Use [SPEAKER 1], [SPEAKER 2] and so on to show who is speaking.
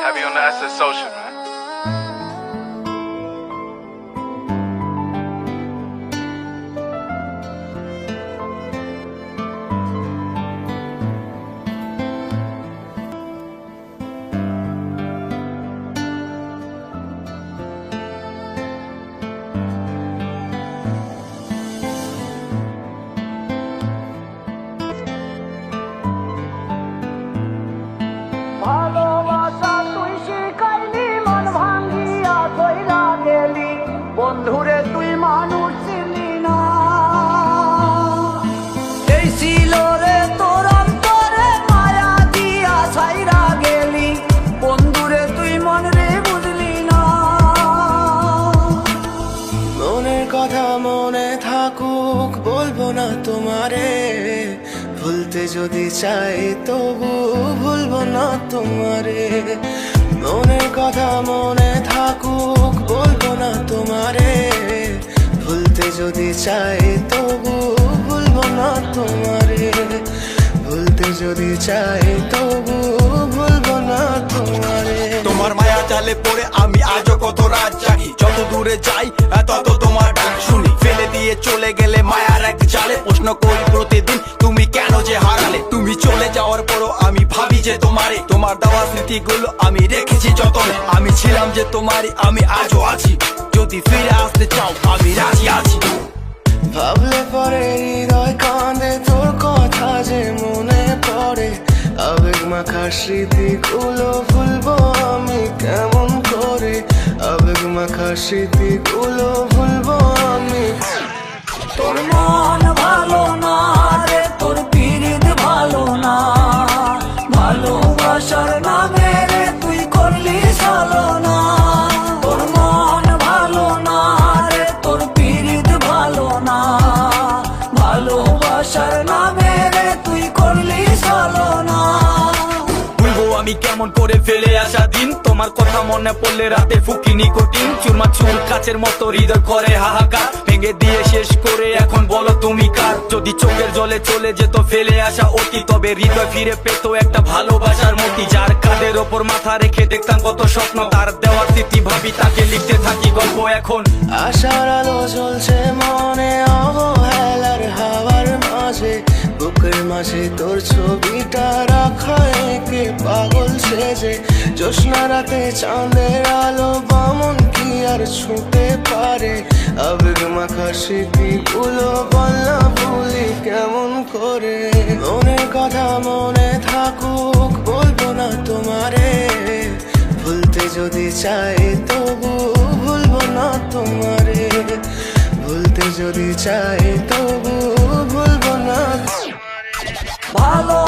[SPEAKER 1] Heavy on the asset social, man.
[SPEAKER 2] ভালোবাসা তুই শিখাইলি মন ভাঙ্গিয়া কইরা গেলি বন্ধুরে তুই মানুষ চিনি না এই ছিল রে তোর অন্তরে মায়া দিয়া ছাইরা গেলি বন্ধুরে তুই মন রে বুঝলি না
[SPEAKER 3] মনের কথা মনে থাকুক বলবো না তোমারে ভুলতে যদি চাই তবু ভুলবো না তোমারে মনের কথা মনে থাকুক বলবো না তোমারে ভুলতে যদি চাই তবু ভুলবো না তোমারে ভুলতে যদি চাই তবু ভুলবো না তোমারে
[SPEAKER 4] তোমার মায়া জালে পড়ে আমি আজও কত রাত জাগি যত দূরে যাই তত তোমার ডাক শুনি ফেলে দিয়ে চলে গেলে মায়ার এক জালে প্রশ্ন করি প্রতিদিন তুমি কেন যে হারালে তুমি চলে যাওয়ার পরও আমি ভাবি যে তোমার দেওয়া স্মৃতিগুলো আমি রেখেছি যতনে আমি ছিলাম যে তোমারই আমি আজও আছি যদি ফিরে আসতে চাও আমি রাজি আছি
[SPEAKER 3] ভাবলে পরে হৃদয় কাঁদে তোর কথা যে মনে পড়ে আবেগ মাখা স্মৃতিগুলো ভুলবো আমি কেমন করে আবেগ মাখা স্মৃতিগুলো ভুলবো আমি
[SPEAKER 2] তোর মন ভালো না রে তোর পীড়িত ভালো না ভালোবাসার নামে রে তুই করলি ছলনা তোর মন ভালো না রে তোর পীড়িত ভালো না ভালোবাসার নামে রে তুই করলি ছলনা
[SPEAKER 4] ভুলবো আমি কেমন করে ফেলে আসা দিন তোমার কথা মনে পড়লে রাতে ফুকি নিকোটিন চুরমা চুর কাচের মতো হৃদয় করে হাহাকার ভেঙে দিয়ে শেষ করে এখন বলো তুমি কার যদি চোখের জলে চলে যেত ফেলে আসা অতি তবে হৃদয় ফিরে পেত একটা ভালোবাসার মতি যার কাঁধের ওপর মাথা রেখে দেখতাম কত স্বপ্ন তার দেওয়া স্মৃতি ভাবি তাকে লিখতে থাকি গল্প এখন
[SPEAKER 3] আশার আলো জ্বলছে মনে অবহেলার হাওয়ার মাঝে বুকের মাঝে তোর ছবিটা রাখা একে পাগল সেজে জ্যোৎস্না রাতে চাঁদের আলো বামন কি আর ছুঁতে পারে আবেগ মাখা স্মৃতিগুলো বললা ভুলি কেমন করে মনের কথা মনে থাকুক বলবো না তোমারে ভুলতে যদি চাই তবু ভুলবো না তোমারে ভুলতে যদি চাই তবু ভুলবো না
[SPEAKER 2] ভালো